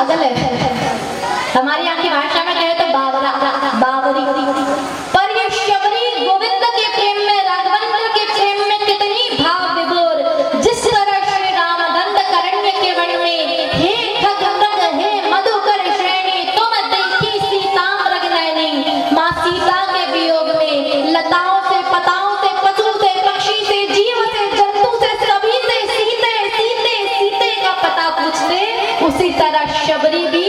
पागल है। हमारे यहाँ की भाषा में कहे तो बावरा, बावरी। पर ये शबरी गोविंद के प्रेम में, राघवेंद्र के प्रेम में कितनी भाव विभोर। जिस तरह श्री राम दंड करण्य के वन में, हे खगमृग हे मधुकर श्रेणी, तुम देखी सीतामृग नैनी। माँ सीता के वियोग में लताओं से, पताओं से, पशु से, पक्षी से, जीव से, जंतु से, सभी से सीते सीते सीते का पता पूछते। उसी तरह शबरी भी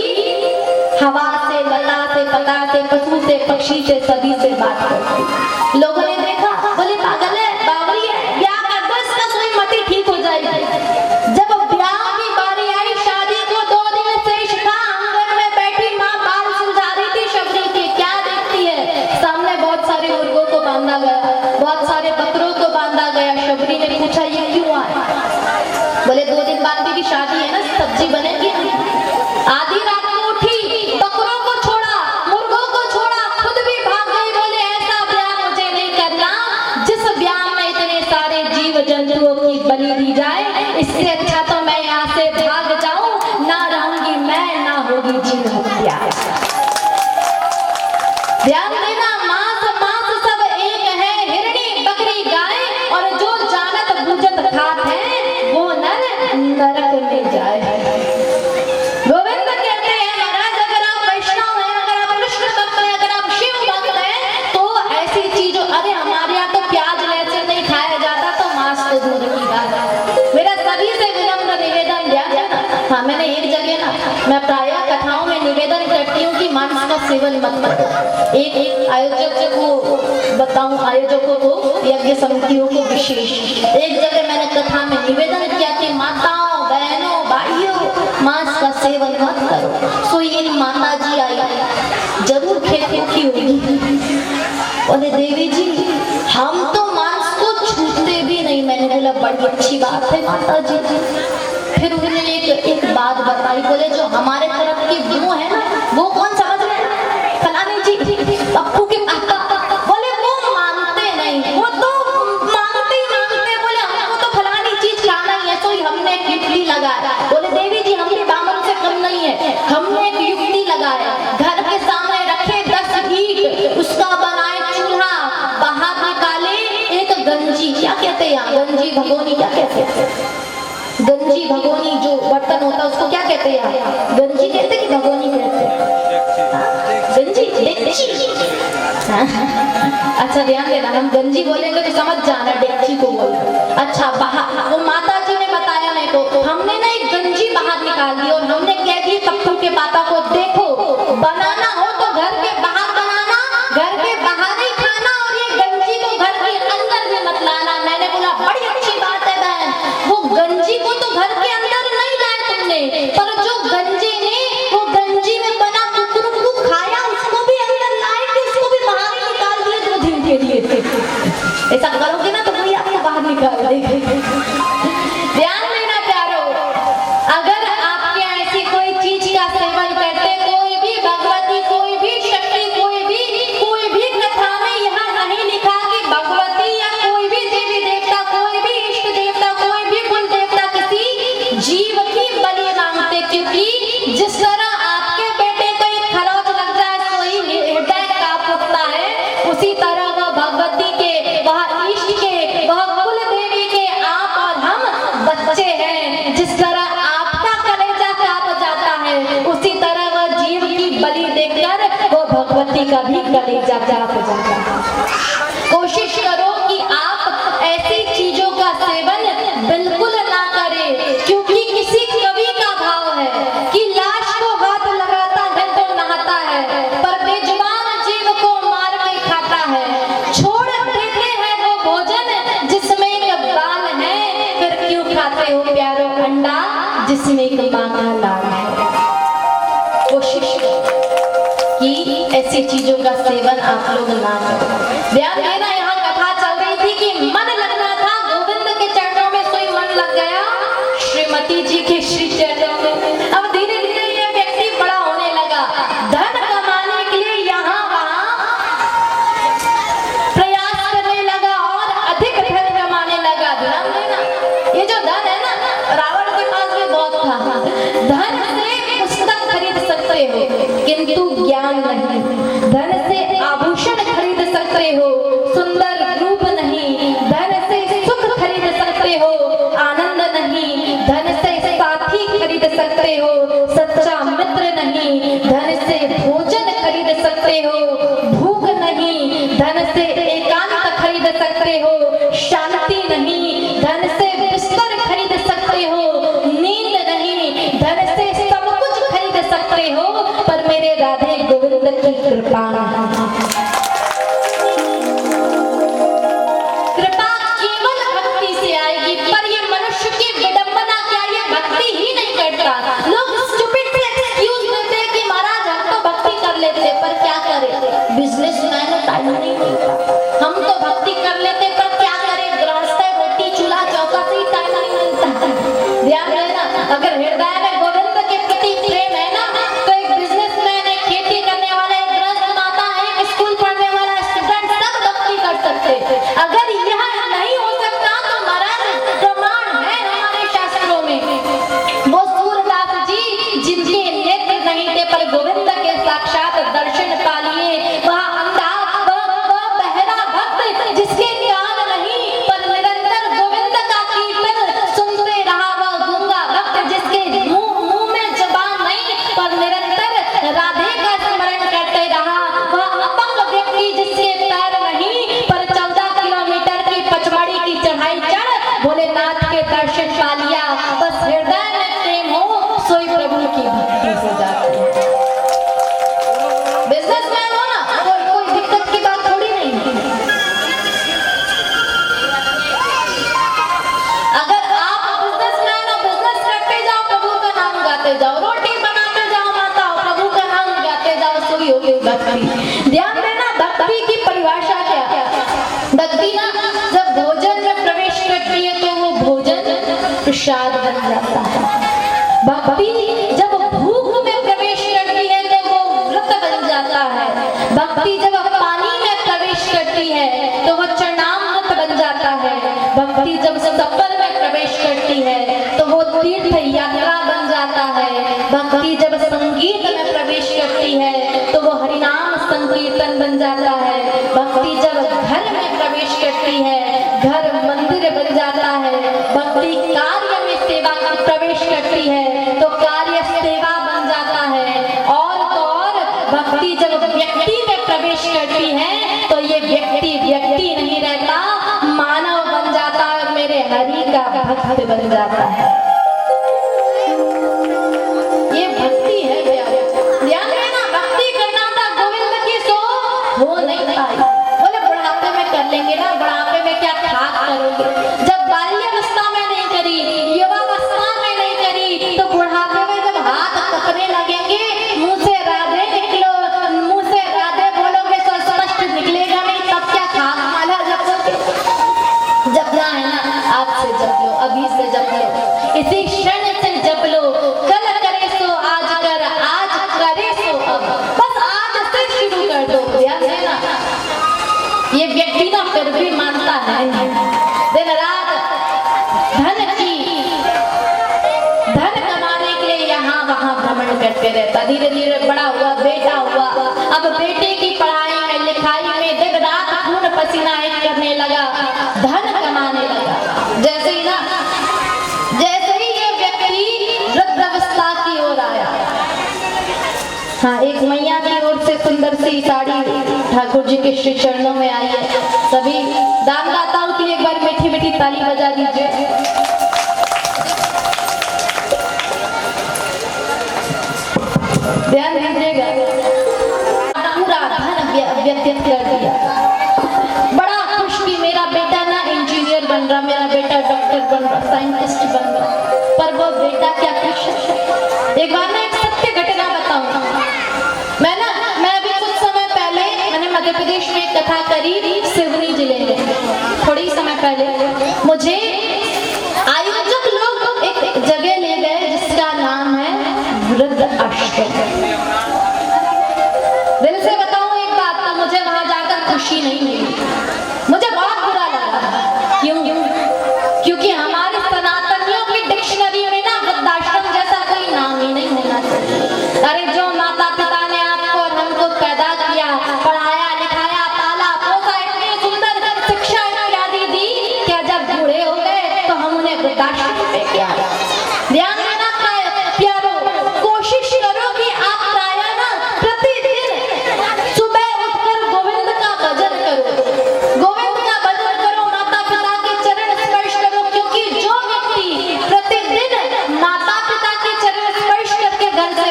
हवा से, लता से, पता से, पशु से, पक्षी से, सभी से बात करती। लोगों ने देखा, बोले पागल है, बावरी है, ब्याह कर दो इसका, कोई मती ठीक हो जाएगी। जब ब्याह की बारी आई, शादी को 2 दिन शेष था, आंगन में बैठी माँ बाल सुलझा रही थी शबरी के। क्या देखती है, सामने बहुत सारे मुर्गों को बांधा गया, बहुत सारे बकरों को बांधा गया। शबरी ने पूछा ये क्यों आए? बोले 2 दिन बाद मेरी शादी है ना, सब्जी बनेगी। आधी रात को उठी, बकरों को छोड़ा, मुर्गों को छोड़ा, खुद भी भाग गई। बोले ऐसा ब्याह मुझे नहीं करना जिस ब्याह में इतने सारे जीव जंतुओं की बलि दी जाए। इससे अच्छा तो मैं यहाँ से भाग जाऊं, ना रहूंगी मैं, ना होगी जीव हत्या। ध्यान देना, मांस मांस सब एक है, हिरणी बकरी गाय, और जो जानत बूझत खात है वो नर नरक में जाए। गोविंद कहते हैं महाराज, अगर आप वैष्णव हैं, अगर आप कृष्ण भक्त हैं, अगर आप शिव भक्त हैं, तो ऐसी चीजों, अरे हमारे यहाँ तो प्याज लहसुन नहीं खाया जाता, तो मांस तो दूर की बात है। मेरा सभी से विनम्र निवेदन, ध्यान देना। हाँ, मैंने एक जगह ना, मैं प्रायः कथाओं में निवेदन करती हूँ कि मांस का सेवन मत करो। एक आयोजक को बताऊं, आयोजकों को, यज्ञ समितियों को विशेष, एक जगह मैंने कथा में निवेदन किया कि माताओं, बहनों, भाइयों, मांस का सेवन मत करो। सो ये माता जी आई, जरूर खेती होगी। बोले देवी जी हम तो मांस को छूते भी नहीं। मैंने बोला बड़ी अच्छी बात है माता जी। फिर उन्होंने एक बात बताई, बोले जो हमारे तरफ की वो है ना, वो कौन समझ रहे हैं? फलानी जी, पप्पू के पापा। बोले वो मांगते नहीं, वो तो मांगते ही मांगते। बोले हमको तो फलानी चीज खाना ही है, तो हमने एक युक्ति लगाया। बोले देवी जी हम भी बामन से कम नहीं है, हमने एक युक्ति लगाया। घर के सामने रखे 10 ईंट, उसका बनाए चूल्हा, बाहर निकाले एक गंजी, क्या कहते हैं यहाँ, गंजी भगोनी, क्या कहते हैं? गंजी भगोनी, जो बर्तन होता है उसको क्या कहते हैं? गंजी कहते कि भगोनी कहते हैं? गंजी, डेक्ची। अच्छा ध्यान देना, हम गंजी बोलेंगे तो समझ जाना, डेक्ची को बोलते। अच्छा, बाहर वो माता जी ने बताया मेरे को, हमने ना एक गंजी बाहर निकाल दी और हमने कह दी पप्पू के पापा को, देखो बनाना हो तो घर के बाहर बनाना, घर के बाहर ही खाना, और ये गंजी को घर के अंदर में मत लाना। मैंने बोला बड़ी अच्छी बात है बहन, वो गंजी को तो घर के अंदर नहीं लाए तुमने, पर जो गंजी ने वो गंजी में बना कुकुर को खाया, उसको भी अंदर लाए कि उसको भी बाहर ही निकाल दिए 2 दिन के लिए। ऐसा करोगे ना तो कोई आपको बाहर निकाल देगा। ध्यान देना प्यारो, अगर आपके ऐसी कोई चीज का सेवन करते, कोई भी भगवती, कोई भी शक्ति, कोई भी कथा में यहाँ नहीं लिखा कि भगवती या कोई भी देवी देवता, कोई भी इष्ट देवता, कोई भी कुल देवता किसी जीव की बलि मांगते। क्योंकि जिस तरह आपके बेटे को एक खरोच लग जाए तो ही हृदय कांप उठता है, उसी तरह वह भगवती के, वह इष्ट के, वह कुल देवी के आप और हम बच्चे हैं। जिस तरह आपका कलेजा कांप जाता है, उसी तरह वह जीव की बलि देखकर वो भगवती का भी कलेजा कांप जाता है। कोशिश करो कि आप ऐसी चीजों का सेवन बिल्कुल ना करें, क्योंकि किसी कवि का भाव है कि लाश को हाथ लगाता है तो नहाता है, पर बेजुबान जीव को मार के खाता है। छोड़ देते हैं वो भोजन जिसमें एक बाल है, फिर क्यों खाते हो प्यारो अंडा जिसमें एक मांगा लाल है। कोशिश कि ऐसी चीजों का सेवन आप लोग ना करें। ध्यान देना, यहाँ कथा चल रही थी कि मन लगना था गोविंद के चरणों में, सोई मन लग गया श्रीमती जी के श्री चरणों में। अब धीरे धीरे ये व्यक्ति बड़ा होने लगा, धन कमाने के लिए यहाँ वहाँ प्रयास करने लगा और अधिक धन कमाने लगा। ध्यान देना, ये जो धन है ना, रावण के पास भी बहुत था। धन से पुस्तक ज्ञान नहीं, धन से आभूषण खरीद सकते हो, सुंदर रूप नहीं, धन से सुख खरीद सकते हो, आनंद नहीं, धन से साथी खरीद सकते हो, सच्चा मित्र नहीं, धन से भोजन खरीद सकते हो, भूख नहीं, धन से एकांत खरीद सकते हो, शांति नहीं, धन से बिस्तर खरीद सकते हो, नींद नहीं, धन से सब कुछ खरीद सकते हो, पर मेरे राधे गोविंद की कृपा केवल भक्ति से आएगी। पर ये मनुष्य की विडंबना क्या, ये भक्ति ही नहीं करता। लोग स्टूपिड से एक्सक्यूज देते हैं कि महाराज हम तो भक्ति कर लेते, पर क्या करें, बिजनेसमैन को टाइम नहीं मिलता। हम तो भक्ति कर लेते, पर क्या करें, गृहस्थ रोटी चूल्हा चौका से ही टाइम नहीं मिलता। ध्यान देना, अगर हृदय में गोविंद के प्रति प्रेम है ना, तो एक बिजनेसमैन, एक खेती करने वाला, एक गृहस्थ माता है, एक स्कूल पढ़ने वाला स्टूडेंट, सब भक्ति कर सकते। अगर यह नहीं हो सकता तो महाराज प्रमाण है हमारे शास्त्रों में। वो सूरदास जी जिनके नेत्र नहीं थे पर गोविंद के साक्षात दर्शन पा लिए, वह अंधा वह बहरा भक्त जिसके कान नहीं पर निरंतर गोविंद का कीर्तन सुनते रहा, वह गूंगा भक्त जिसके मुंह में जबान नहीं पर निरंतर राधे का स्मरण करते रहा, वह अपंग व्यक्ति जिसके पैर नहीं पर 14 किलोमीटर की पचमढ़ी की चढ़ाई चढ़ भोलेनाथ के दर्शन पा लिया। बस हृदय में प्रेम हो, सोई प्रभु की भक्ति हो जाती है। बिजनेसमैन हो ना, कोई दिक्कत की बात थोड़ी नहीं है। अगर आप बिजनेसमैन हो, बिजनेस करते जाओ, प्रभु का नाम गाते जाओ, रोटी बनाते जाओ माता, प्रभु का नाम गाते जाओ, सोई हो गई भक्ति। ध्यान देना, भक्ति की परिभाषा क्या, भक्ति ना जब भोजन में प्रवेश करती है तो वो भोजन प्रसाद बन जाता है। भक्ति जब भूख में प्रवेश करती है तो वो व्रत बन जाता है। भक्ति जब पानी में प्रवेश करती है तो वो चरणामृत बन जाता है। भक्ति जब सफर में प्रवेश करती है तो वो तीर्थ यात्रा बन जाता है। भक्ति जब संगीत में प्रवेश करती है तो वो हरिनाम संकीर्तन बन जाता है। भक्ति जब घर में प्रवेश करती है, घर मंदिर बन जाता है। भक्ति कार्य में सेवा प्रवेश करती है तो कार्य सेवा बन जाता है। और तो और भक्ति जब व्यक्ति में प्रवेश करती है तो ये व्यक्ति व्यक्ति नहीं रहता, मानव बन जाता है, मेरे हरि का भक्त बन जाता है। ये भक्ति है। ध्यान देना, भक्ति करना था गोविंद की सो हो नहीं पाई। बोले बुढ़ापे में कर लेंगे ना, बुढ़ापे में क्या खाक करोगे, जब बाल्यावस्था में नहीं करी, युवावस्था में नहीं करी, तो बुढ़ापे में जब हाथ कपने लगेंगे, मुंह से राधे निकलो, मुंह से राधे बोलोगे तो स्पष्ट निकलेगा नहीं, तब क्या खाक माला जपोगे। जपना है ना, आज से जप लो, अभी से जप लो, इसी क्षण से जप लो। कल करे सो आज कर, आज करे सो अब, बस आज से शुरू कर दो। ध्यान देना, ये व्यक्ति ना फिर भी मानता है, दिन रात धन कमाने के लिए यहाँ वहाँ भ्रमण करते रहता। धीरे धीरे बड़ा हुआ, बेटा हुआ, अब बेटे की पढ़ाई में लिखाई में दिन रात खून पसीना एक करने लगा, धन कमाने लगा। जैसे ही ये व्यक्ति वृद्धावस्था की ओर आया, हाँ, एक मैया की ओर से सुंदर सी साड़ी ठाकुर जी के श्री चरणों में आई है। सभी दानदाताओं के लिए एक बार मीठी मीठी ताली बजा दीजिए। ध्यान दीजिएगा, पूरा धन व्यतीत कर दिया। बड़ा खुश कि मेरा बेटा ना इंजीनियर बन रहा, मेरा बेटा डॉक्टर बन रहा, साइंटिस्ट बन रहा, पर वो बेटा क्या खुश है। एक बार ना एक सत्य घटना बताऊं, मैं अभी कुछ समय पहले मैंने मध्य प्रदेश में एक कथा करी, सिवनी जिले में। थोड़ी समय पहले मुझे आयोजक लोग एक जगह ले गए जिसका नाम है वृद्ध आश्रम। दिल से बताऊं एक बात, तो मुझे वहां जाकर खुशी नहीं मिली, मुझे बहुत बुरा लगा। क्योंकि हमारे सनातनियों की डिक्शनरी में ना वृद्धाश्रम जैसा कोई नाम ही नहीं होना चाहिए। अरे जो माता पिता ने आपको और हमको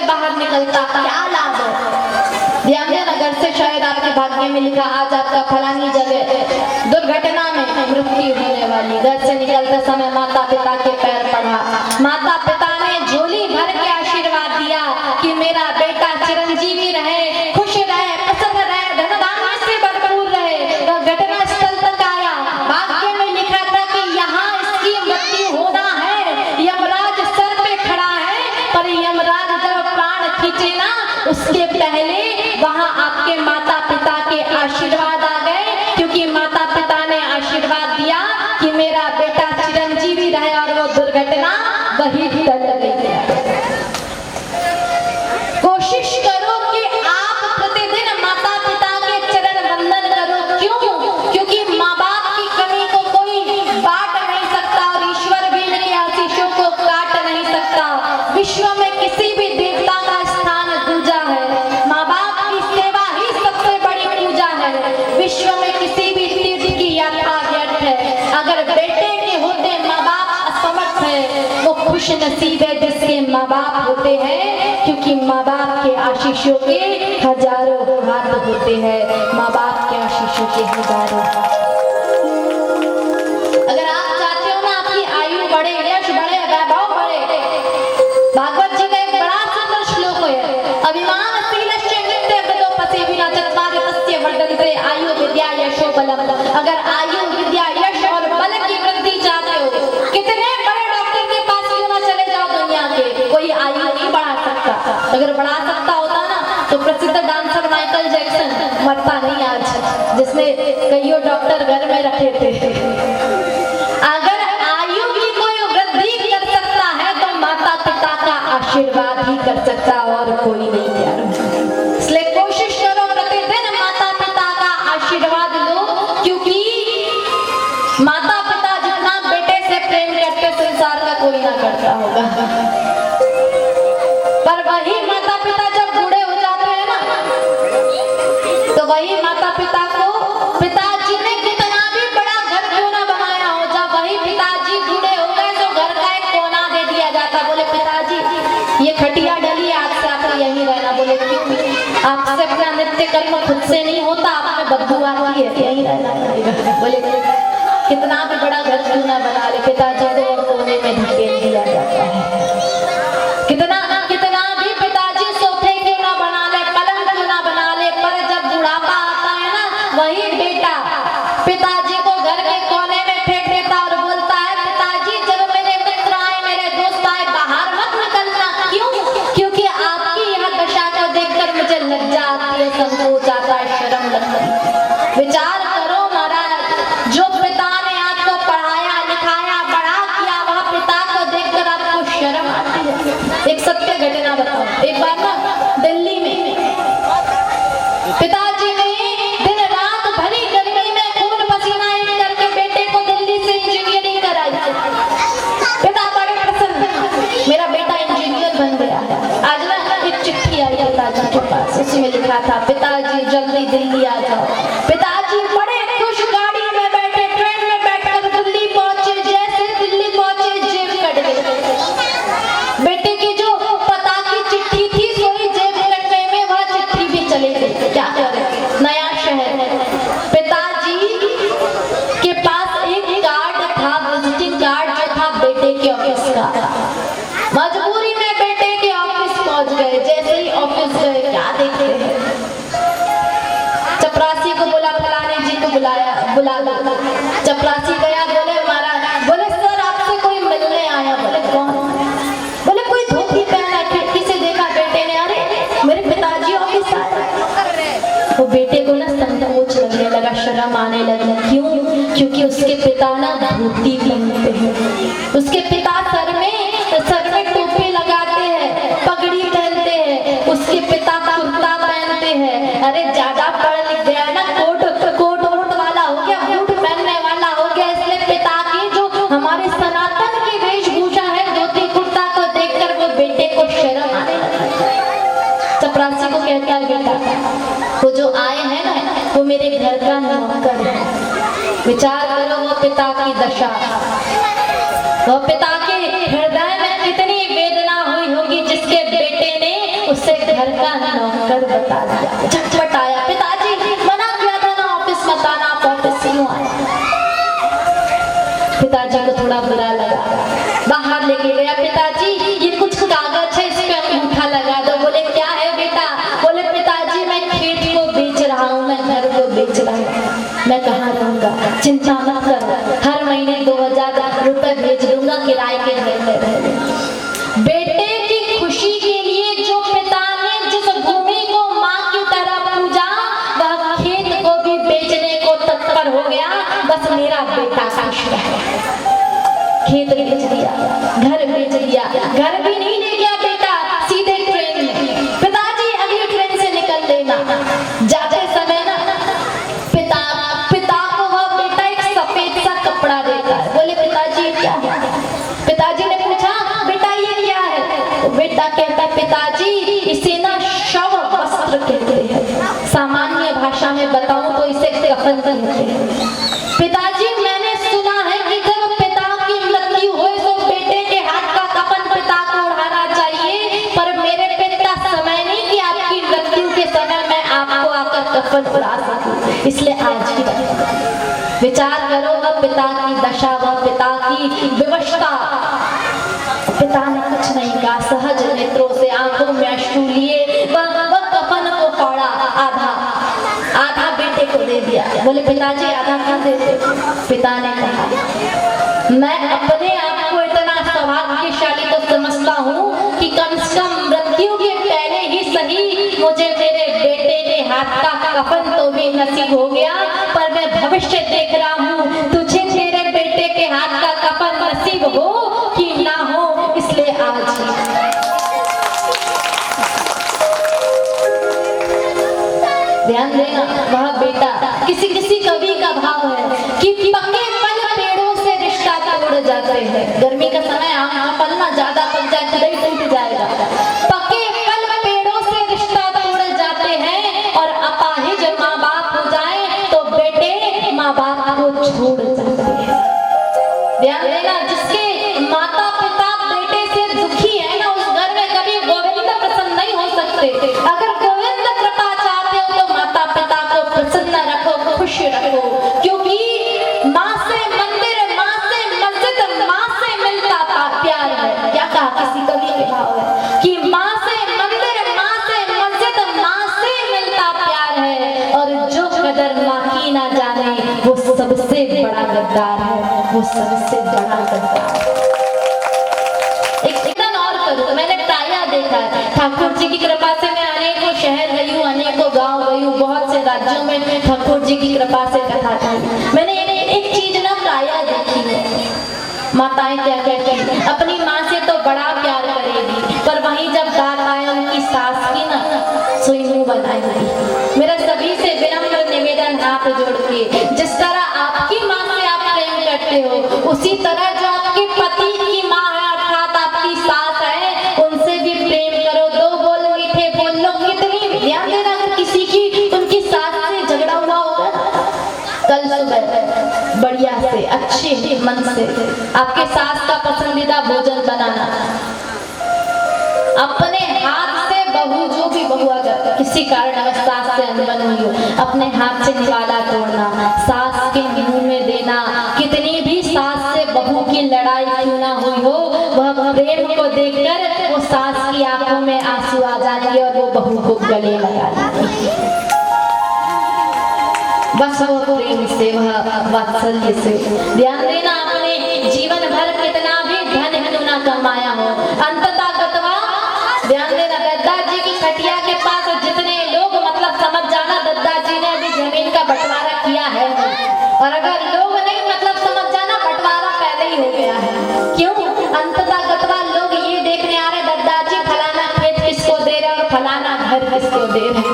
बाहर निकलता क्या लाभ है। ध्यान देना, घर से शायद आपके भाग्य में लिखा आज आपका फलानी जगह दुर्घटना में मृत्यु होने वाली। घर से निकलते समय माता पिता के पैर पड़ा, माता पिता ने झोली भर के आशीर्वाद दिया कि मेरा बेटा चिरंजीवी रहे, खुश रहे, प्रसन्न रहे, धन धान्य से भरपूर रहे। वह घटना स्थल तक आया, भाग्य में लिखा था कि यहाँ इसकी मृत्यु होना है। यमराज सर पे खड़ा है, पर यमराज जब प्राण खींचे ना, उसके पहले वहाँ आपके माता पिता के आशीर्वाद आ गए, क्योंकि माता पिता ने आशीर्वाद दिया कि मेरा बेटा चिरंजीवी रहे, और वो दुर्घटना वही टल गई। कोशिश करो कि आप प्रतिदिन माता पिता के चरण वंदन करो। क्यों? क्योंकि माँ बाप की कमी को कोई बांट नहीं सकता और ईश्वर भी इनके आशीषों को काट नहीं सकता। विश्व में किसी भी देवता का स्थान दूजा है, माँ बाप की सेवा ही सबसे बड़ी पूजा है। विश्व में किसी भी तीर्थ की यात्रा व्यर्थ है। अगर बेटे के होते माँ बाप असमर्थ है, वो खुश नसीब है जिसके माँ बाप होते हैं, क्योंकि माँ बाप के आशीषों के हजारों हाथ होते हैं। माँ बाप के आशीषों के हजारों। अगर आप चाहते हो ना आपकी आयु बढ़े, यश बढ़े, वैभव बढ़े, भागवत जी का एक बड़ा सुंदर श्लोक है, अभिमानशीलस्य नित्यव्रतो पसेविना चत्वारि तस्य वर्धन्ते आयु विद्या यशो बलम। अगर आयु विद्या यश और बल की वृद्धि चाहते हो, कितने बड़े डॉक्टर के पास क्यों ना चले जाओ दुनिया के, कोई आयु नहीं बढ़ा सकता। अगर बढ़ा सकता होता ना तो प्रसिद्ध डांसर माइकल जैक्सन मरता नहीं आज, जिसने कईयों डॉक्टर घर में रखे थे। अगर आयु की कोई वृद्धि कर सकता है तो माता पिता का आशीर्वाद ही कर सकता, और कोई नहीं यार। इसलिए कोशिश करो प्रतिदिन माता पिता का आशीर्वाद लो, क्योंकि माता पिता जितना बेटे से प्रेम करते संसार का कोई ना करता होगा। पर वही माता पिता जब बूढ़े हो जाते हैं ना, तो वही माता पिता को पिताजी ने कितना भी बड़ा घर क्यों ना बनाया हो, जब वही पिताजी बूढ़े हो गए तो घर का एक कोना दे दिया जाता। बोले पिताजी ये खटिया डली, आज से आपको यहीं रहना। बोले क्यों? आपसे अपना नित्य कर्म खुद से नहीं होता, आप में बदबू आती है, यहीं रहना पड़ेगा। बोले कितना भी बड़ा घर क्यों ना बना ले, पिताजी को कोने में धकेल दिया जाता है। कितना कितना भी पिताजी सोफे क्यों ना बना ले, पलंग क्यों ना बना ले, पर जब बुढ़ापा आता है ना, वही बेटा पिताजी को घर के कोने में फेंक देता और बोलता है पिताजी जब मेरे मित्र आए, मेरे दोस्त आए, बाहर मत निकलना। क्यों? क्योंकि आपकी यह दशा को देखकर मुझे लज्जा आती है, संकोच आता है, शर्म लगती है। विचार करो महाराज, जो पिता ने आपको पढ़ाया लिखाया बड़ा किया, वह पिता को देखकर आपको शर्म आती है। एक सत्य घटना बताओ। एक बार ना दिल्ली में पिताजी ने दिन रात भरी गर्मी में खून पसीना एक करके बेटे को दिल्ली से इंजीनियरिंग कराई। पिता बड़े प्रसन्न, मेरा बेटा इंजीनियर बन गया। आज ना एक चिट्ठी आई पिताजी के पास, उसमें लिखा था पिताजी जल्दी दिल्ली आ जाओ। पिताजी बड़े खुश गाड़ी में बैठे, ट्रेन में बैठकर दिल्ली पहुंचे। जैसे दिल्ली पहुंचे जेब कट गई। बेटे की जो पता की चिट्ठी थी सोई जेब कटने में वह चिट्ठी भी चली गई। क्या करे, नया शहर है। पिताजी के पास एक कार्ड था, विजिटिंग कार्ड जो था बेटे के ऑफिस का। मजबूरी में बेटे के ऑफिस पहुंच गए। जैसे ही ऑफिस गए क्या देखते हैं, चपरासी को बोला फलाने जी को बुला लो। चपरासी गया, बोले महाराज, बोले सर आपसे कोई मिलने आया। बोले कौन? बोले कोई धोती पहना, खिड़की से देखा बेटे ने, अरे मेरे पिताजी ऑफिस आए। वो बेटे को ना संकोच लगने लगा, शर्म आने लगी। क्यों? क्योंकि उसके पिता ना धोती पहनते हैं, उसके पिता सर में टोपी लगाते हैं, पगड़ी पहनते हैं, उसके पिता कुर्ता पहनते हैं। अरे ज्यादा पढ़ लिख गया ना, कोट वाला हो गया, बूट पहनने वाला हो गया। इसलिए पिता की जो हमारे सनातन की वेशभूषा है, धोती कुर्ता को देखकर वो बेटे को शर्म आने लगी। चपरासी को कहता है बेटा वो जो आए हैं ना, वो मेरे घर का नौकर है। विचार करो वो पिता की दशा, वो पिता के हृदय में कितनी वेदना हुई होगी जिसके बेटे ने उसे घर का नौकर बता दिया। झटपट आया, पिताजी मना किया था ना ऑफिस मत आना, आप ऑफिस से क्यों आए? पिताजी को थोड़ा बुरा लगा, बाहर लेके गया। पिताजी ये कुछ कागज है, इस पे अंगूठा लगा दो। बोले क्या है बेटा? बोले पिताजी मैं खेत को बेच रहा हूँ, मैं घर को बेच रहा हूँ, मैं कहाँ रहूंगा? चिंता मत करो, हर महीने 2000 रुपए भेज दूंगा, किराए के घर में रह। बेटे की खुशी के लिए जो पिता ने जिस भूमि को माँ की तरह पूजा, वह खेत को भी बेचने को तत्पर हो गया। बस मेरा बेटा खुश रहे। खेत बेच दिया, घर बेच दिया। घर भी नहीं ले गया बेटा, सीधे ट्रेन में। पिताजी अगली ट्रेन से निकल लेना। जाते समय ना पिता को वह बेटा एक सफेद सा कपड़ा देता है। बोले पिताजी क्या है? पिताजी ने पूछा बेटा ये क्या है? तो बेटा कहता है पिताजी इसे ना शव वस्त्र कहते हैं, सामान्य भाषा में बताऊं तो इसे कफन कहते हैं। पिताजी मैंने सुना है कि जब पिता की मृत्यु हो तो बेटे के हाथ का कफन पिता को उड़ाना चाहिए, पर मेरे पिता समय नहीं कि आपकी मृत्यु के समय मैं आपको आकर कफन उड़ा सकूं, इसलिए आज ही विचार करो। वह पिता की दशा, वह पिता की विवशता। पिता ने कुछ नहीं कहा, सहज नेत्रों से आंखों में अश्रु लिए वह कफन को फाड़ा, आधा बेटे को दे दिया। बोले पिताजी आधा क्यों देते? पिता ने कहा मैं अपने आप को इतना सौभाग्यशाली तो समझता हूँ कि कम से कम मृत्यु के पहले ही सही मुझे मेरे बेटे के हाथ का कफन तो भी नसीब हो गया, पर मैं भविष्य देख रहा हूँ, तुझे तेरे बेटे के हाथ का कफन नसीब हो कि ना हो, इसलिए आज ध्यान देना। वह बेटा, किसी किसी कवि का भाव है कि पके फल पेड़ों से रिश्ता तोड़ जाते हैं। गर्मी का समय आम फल ना ज्यादा पक जाए तो नहीं टूट जाएगा। पके फल पेड़ों से रिश्ता तोड़ जाते हैं, और अपाहिज माँ बाप हो जाए तो बेटे माँ बाप को छोड़ जाते हैं। ध्यान देना, जिसके माता पिता बेटे से दुखी है ना, उस घर में कभी गोविंद प्रसन्न नहीं हो सकते। अगर गोविंद कृपा चाहते हो तो माता पिता को प्रसन्न रखो, खुश रखो, क्योंकि माँ से मंदिर, माँ से मस्जिद, माँ से मिलता प्यार है। क्या कहा किसी कवि के भाव है कि माँ से मंदिर, माँ से मस्जिद, माँ से मिलता प्यार है, और जो कदर माँ की ना जाने वो सबसे बड़ा गद्दार है, वो सबसे बड़ा गद्दार। एक और करूँ, मैंने प्रायः देखा है, ठाकुर जी की कृपा से मैं अनेकों शहर गई हूँ, अनेकों गांव गई हूँ, बहुत से राज्यों में ठाकुर जी की कृपा से कथा की। मैंने एक चीज ना प्रायः देखी है, माताएं क्या कहती हैं, अपनी माँ से तो बड़ा प्यार करेगी, पर वहीं जब बात आए उनकी सास की ना, सोई मुंह बनाएगी। मेरा सभी से विनम्र निवेदन हाथ जोड़ के, जिस तरह आपकी माँ से आप प्रेम करते हो, उसी तरह जो आपके पति की माँ है अर्थात आपकी सास है, उनसे भी प्रेम करो। दो बोल मीठे बोल लो, कितनी ध्यान देना। अगर किसी की उनकी सास से झगड़ा हुआ होगा, कल सुबह बढ़िया से अच्छे मन से आपके सास का पसंदीदा भोजन बनाना, अपने हाथ से बहू, जो भी बहू अगर किसी कारण अगर सास से अनबन हुई हो, अपने हाथ से निवाला तोड़ना, सास के मुंह में देना। कितनी भी सास से बहू की लड़ाई क्यों ना हुई हो, वह प्रेम को देखकर वो सास की आंखों में आंसू आ जाएंगे और वो बहू को गले लगा लेंगी। बस वो प्रेम से, वह वात्सल्य से। ध्यान देना, अपने जीवन भर कितना भी धन क्यों ना कमाया हो, अंततः गतवा ध्यान देना, दद्दा जी की खटिया के पास जितने लोग, मतलब समझ जाना दद्दा जी ने अभी जमीन का बंटवारा किया है, और अगर लोग नहीं मतलब समझ जाना बंटवारा पहले ही हो गया है। क्यों? अंततः गतवा लोग ये देखने आ रहे दद्दा जी फलाना खेत किसको दे रहे और फलाना घर किसको दे रहे।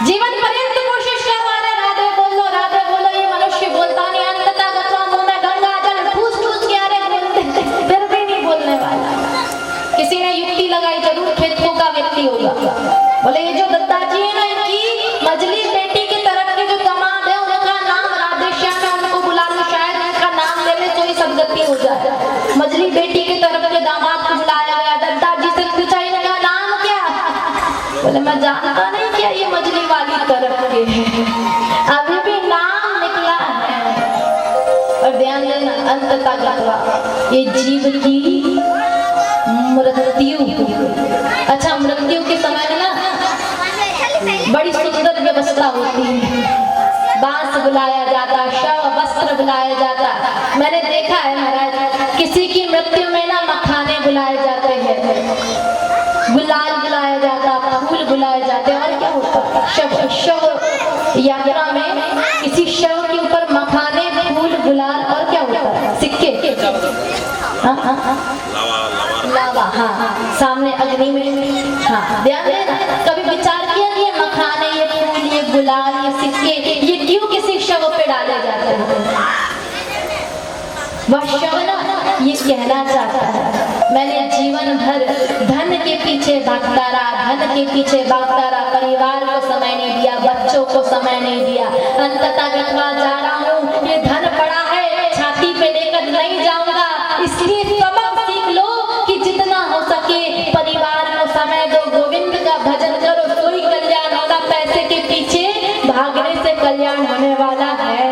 जीवन पर्यंत कोशिश करवा रहे राधे बोलो, ये मनुष्य बोलता नहीं, अंततः गतवा मुंह में गंगा जल ठूस ठूस के आ रहे, फिर भी नहीं बोलने वाला। किसी ने युक्ति लगाई, जरूर खेतों का व्यक्ति होगा। बोले ये जो दद्दा जी है ना, इनकी मजली बेटी की तरफ के जो दामाद है उनका नाम राधेश्याम है, उनको बुला लो, शायद उनका नाम लेने से ही सब गति हो जाए। मजली बेटी की तरफ के दामाद को बुलाया गया, दद्दा जी से पूछा इनका नाम बोले मैं जानता नहीं क्या ये मजली वाली तरफ के हैं, अभी भी नाम निकला है। और ध्यान देना, अंततः गत्वा ये जीव की मृत्यु, अच्छा मृत्यु के समय में ना बड़ी सुंदर व्यवस्था होती है, बांस बुलाया जाता, शव वस्त्र बुलाया जाता। मैंने देखा है महाराज, किसी की मृत्यु में ना मखाने बुलाए जाते हैं, गुलाल बुलाया जाता, फूल बुलाए जाते हैं। और क्या होता, शव यात्रा में किसी शव के ऊपर मखाने, फूल, गुलाल और क्या होता है, सिक्के, लावा, हाँ, सामने अग्नि में। हाँ ध्यान देना, कभी विचार किया कि ये मखाने, ये फूल, ये गुलाल, ये सिक्के, ये क्यों किसी शव पे डाले जाते हैं? वह शव ना ये कहना चाहता है, मैंने जीवन भर धन के पीछे भागता रहा, धन के पीछे भागता रहा, परिवार को समय नहीं दिया, बच्चों को समय नहीं दिया, अंततः गत्वा जा रहा हूँ, ये धन पड़ा है, छाती पे लेकर नहीं जाऊंगा। इसलिए सबक सीख लो कि जितना हो सके परिवार को समय दो, गोविंद का भजन करो, तो ही कल्याण होगा। पैसे के पीछे भागने से कल्याण होने वाला है।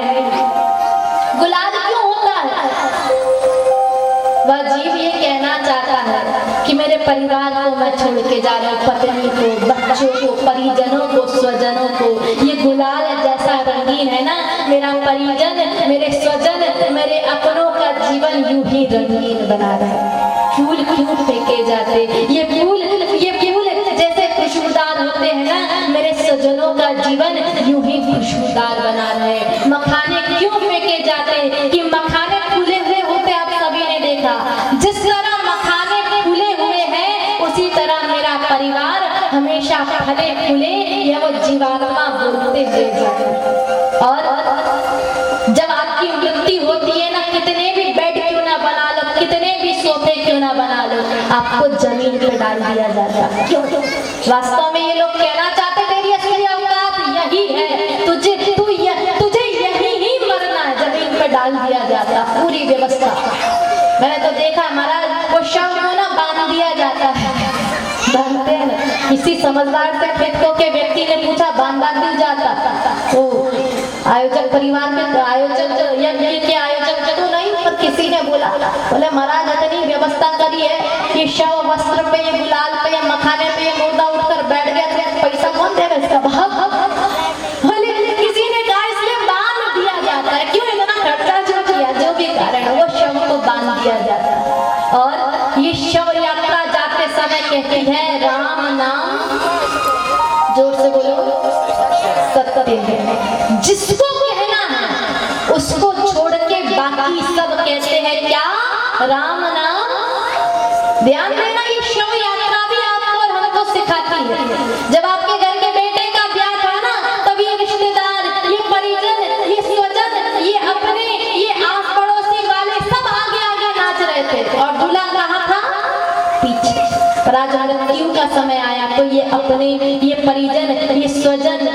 गुलाल क्यों होता है? वह जीव ये कहना चाहता है कि मेरे परिवार को मैं छोड़ के जा रहा हूँ, पत्नी को, बच्चों को, परिजनों को, स्वजनों को। ये गुलाल जैसा रंगीन है ना, मेरा परिजन, मेरे स्वजन, मेरे अपनों का जीवन यूं ही रंगीन बना रहा है। फूल क्यों फेंके जाते? ये फूल जैसे खुशबूदार होते हैं ना, मेरे स्वजनों का जीवन यूं ही खुशबूदार बना रहे। मखाने क्यों फेंके जाते? कि मखाने फूले हुए होते, आप सभी ने देखा। जिस तरह मखाने फूले हुए हैं, उसी तरह मेरा परिवार हमेशा फले फूले, या वो जीवात्मा बोलते हुए जाए। और जब आपकी मृत्यु होती है ना, कितने भी बेड क्यों ना बना लो, कितने भी सोफे क्यों ना बना लो, आपको जमीन पे डाल दिया जाता। क्यों? वास्तव में ये लोग कहना चाहते, तेरी असली औकात यही है, तुझे यही ही मरना है, जमीन पे डाल दिया जाता। पूरी व्यवस्था मैंने तो देखा महाराज, वो शव को ना बांध दिया जाता है, बांधते हैं ना। किसी समझदार से खेतों के व्यक्ति ने पूछा, बांधा क्यों जाता? तो आयोजक परिवार में आयोजक के आयोजक तो नहीं, पर किसी ने बोला, बोले महाराज इतनी व्यवस्था करी है, ये शव वस्त्र पे, ये गुलाल पे, ये मखाने पे, ये मुर्दा उठकर बैठ गया, तो पैसा कौन देगा इसका? बोले किसी ने कहा इसलिए बांध दिया जाता है। क्यों? इतना खर्चा जो किया, जो भी कारण है, वो शव को बांध दिया जाता है। और ये शव यात्रा जाते समय कहती है, राम नाम, जोर से बोलो, सत्य है। जिसको कहना है उसको छोड़ के बाकी सब कहते हैं क्या? राम नाम। ध्यान देना, ये शव यात्रा भी आपको और हमको सिखाती है। जब आपके घर के बेटे का ब्याह था ना, तब ये रिश्तेदार, ये परिजन, ये स्वजन, ये अपने, ये आस पड़ोसी वाले सब आगे आगे नाच रहे थे, और दूल्हा कहाँ था? पीछे। पर आज मृत्यु का समय आया तो ये अपने, ये परिजन, ये स्वजन,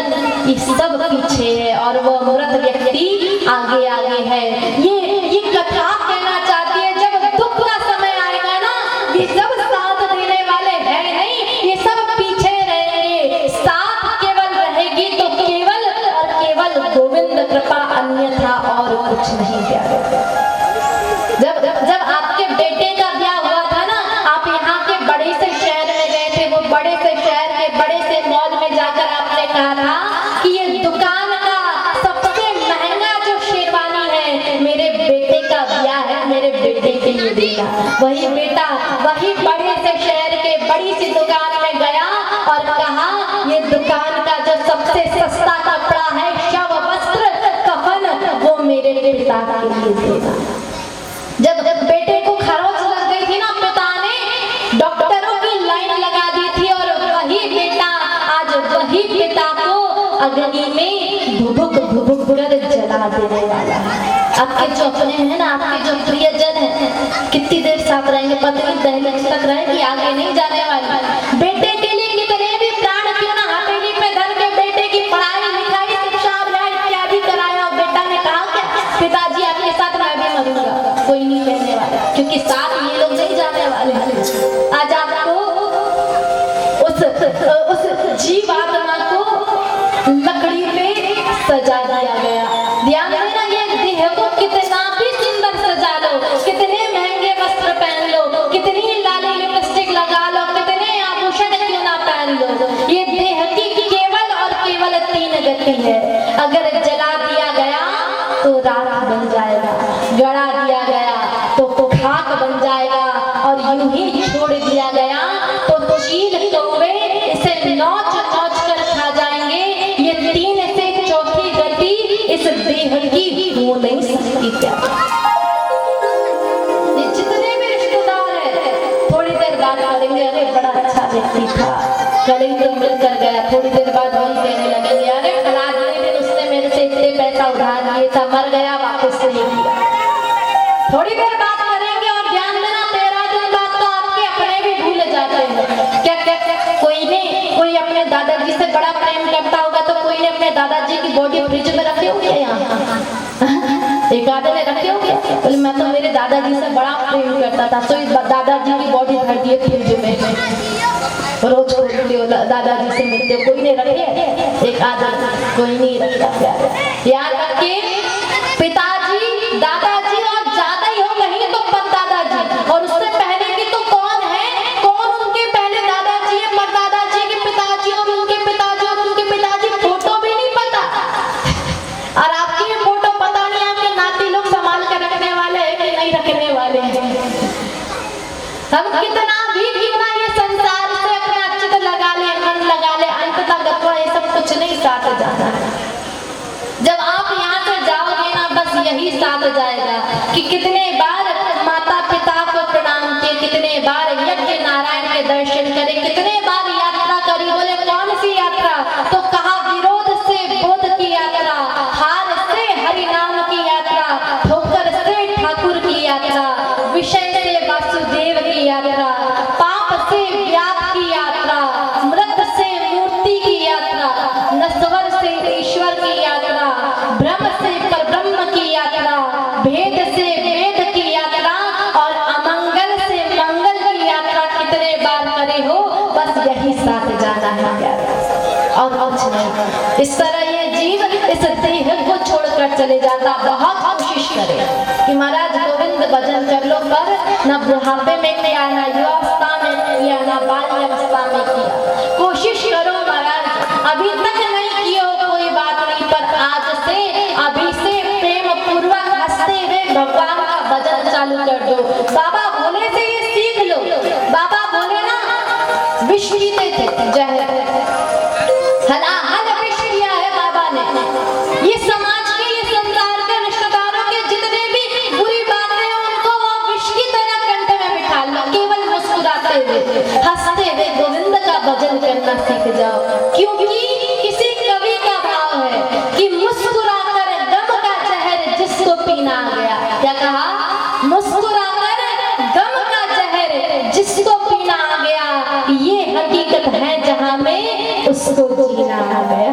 ये सब पीछे है, और वो मृत व्यक्ति आगे आगे है। ये कथा कहना चाहती है, जब दुख का समय आएगा ना, ये सब साथ देने वाले हैं नहीं, ये सब पीछे रहेंगे। साथ केवल रहेगी तो केवल और केवल गोविंद कृपा, अन्यथा और कुछ नहीं प्यारे। जब आपके बेटे का ब्याह हुआ था ना, आप यहाँ के बड़े से शहर में गए थे, वो बड़े से शहर के बड़े से मॉल में जाकर आपने कहा था कि ये दुकान का सबसे महंगा जो शेरवानी है, मेरे बेटे का ब्याह है, मेरे बेटे के लिए देना। वही बेटा वही बड़े से शहर के बड़ी सी दुकान में गया और कहा, ये दुकान का जो सबसे सस्ता कपड़ा है, शव वस्त्र, कफन, वो मेरे पिता के लिए देना। जब बेटे को खरोच लग गई थी ना, पिता ने डॉक्टरों की लाइन लगा दी थी, और वही बेटा आज वही पिता को अग्नि में भुभुक भुभुक कर जला देने वाला है। आपके जो अपने हैं ना, आपके जो प्रियजन हैं, कितनी देर साथ रहेंगे? पत्नी दहलीज तक रहेगी, आगे नहीं जाने वाली। बेटे के लिए कितने भी प्राण क्यों ना हथेली पे धर के बेटे की पढ़ाई लिखाई, शिक्षा इत्यादि कराया, और बेटा ने कहा क्या? पिताजी आपके साथ मैं भी मरूंगा। कोई नहीं कहने वाला, क्योंकि साथ ये लोग नहीं जाने वाले। आज आपको उस उस जीवात्मा को लकड़ी पे सजा दिया गया। ध्यान देना, ये देह को कितना भी सुंदर सजा लो, कितने महंगे वस्त्र पहन लो, कितनी लाली लिपस्टिक लगा लो, कितने आभूषण क्यों ना पहन लो, ये देह की केवल और केवल 3 गति है। अगर जला दिया गया तो राख बन जाएगा, गड़ा दिया गया तो खाक बन जाएगा, और यूं ही छोड़ दिया गया तो चील कौवे इसे नोच नोच कर खा जाएंगे। ये 3 से चौथी गति इस देह की हो नहीं सकती। क्या ये जितने भी रिश्तेदार हैं थोड़ी देर बाद करेंगे अरे बड़ा अच्छा व्यक्ति था, कल ही तो मिलकर गया, थोड़ी देर बाद वही कहने लगेंगे अरे फलाने दिन उसने मेरे से इतने पैसा उधार लिए था, मर गया वापस नहीं दिया। थोड़ी देर बात करेंगे और ध्यान देना 13 दिन बाद तो आपके अपने भी भूल जाते हैं। क्या क्या कोई नहीं, कोई अपने दादाजी से बड़ा प्रेम करता होगा तो कोई ने अपने दादाजी की बॉडी फ्रिज में रखे होंगे, यहाँ एक आधे ने रखे होंगे, बोले मैं तो मेरे दादाजी से बड़ा प्रेम करता था, तो इस दादाजी की बॉडी भर दिए फ्रिज में, रोज खोलते हो दादाजी से मिलते हो, कोई नहीं रखे, एक आधा कोई नहीं रखा। याद रखिए पिताजी दादाजी और ज्यादा ही हो कहीं तो परदादाजी, और उससे पहले की तो कौन है, कौन उनके पहले दादाजी है, परदादाजी के पिताजी और उनके पिताजी और उनके पिताजी फोटो भी नहीं पता। और आपकी ये फोटो पता नहीं आपके नाती लोग संभाल कर रखने वाले हैं कि नहीं रखने वाले हैं। हम कितना भी कितना ये संसार से अपना चित लगा ले, मन लगा ले, अंततः गत्वा ये सब कुछ नहीं साथ जाना है। जब आप यहाँ से जाओगे ना बस यही साथ जाएगा कि कितने बार माता पिता को प्रणाम किए, कितने बार यज्ञ नारायण के दर्शन करे, कितने बार यात्रा करी। बोले कौन सी यात्रा, तो कहा विरोध से बोध की यात्रा, हार से हरि नाम की यात्रा, ठोकर से ठाकुर की यात्रा, विषय से वासुदेव की यात्रा, पाप से व्याप की यात्रा, मृत से मूर्ति की यात्रा, नश्वर से ईश्वर की यात्रा, ब्रह्म से परब्रह्म की यात्रा, भेद से वेद की यात्रा, और अमंगल से मंगल की यात्रा कितने बार करे हो, बस यही साथ जाना है प्यारा, और कुछ नहीं। इस तरह ये जीव इस देह को छोड़कर चले जाता। बहुत कोशिश करे कि महाराज गोविंद भजन कर लो, पर न बुढ़ापे में किया, न युवावस्था में किया, न बाल्यावस्था में किया। कोशिश करो महाराज, अभी तक नहीं किया हो कोई बात नहीं, पर आज से अभी से प्रेम पूर्वक हंसते हुए भगवान का भजन चालू कर दो। बाबा भोले से ये सीख लो। बाबा भोले ना विष पीते थे, जहर हलाहल विष पिया है बाबा ने। ये समाज के, ये संसार के रिश्तेदारों के जितने भी बुरी बातें हैं उनको वो विष की तरह कंठ में बिठा लो, केवल मुस्कुराते हुए हंसते हुए गोविंद का भजन करना सीख जाओ। क्योंकि किसी कवि का भाव है कि मुस्कुराकर गम का जहर जिसको पीना आ गया। क्या कहा, मुस्कुराकर गम का जहर जिसको पीना आ गया, ये हकीकत है जहां में उसको जीना आ गया।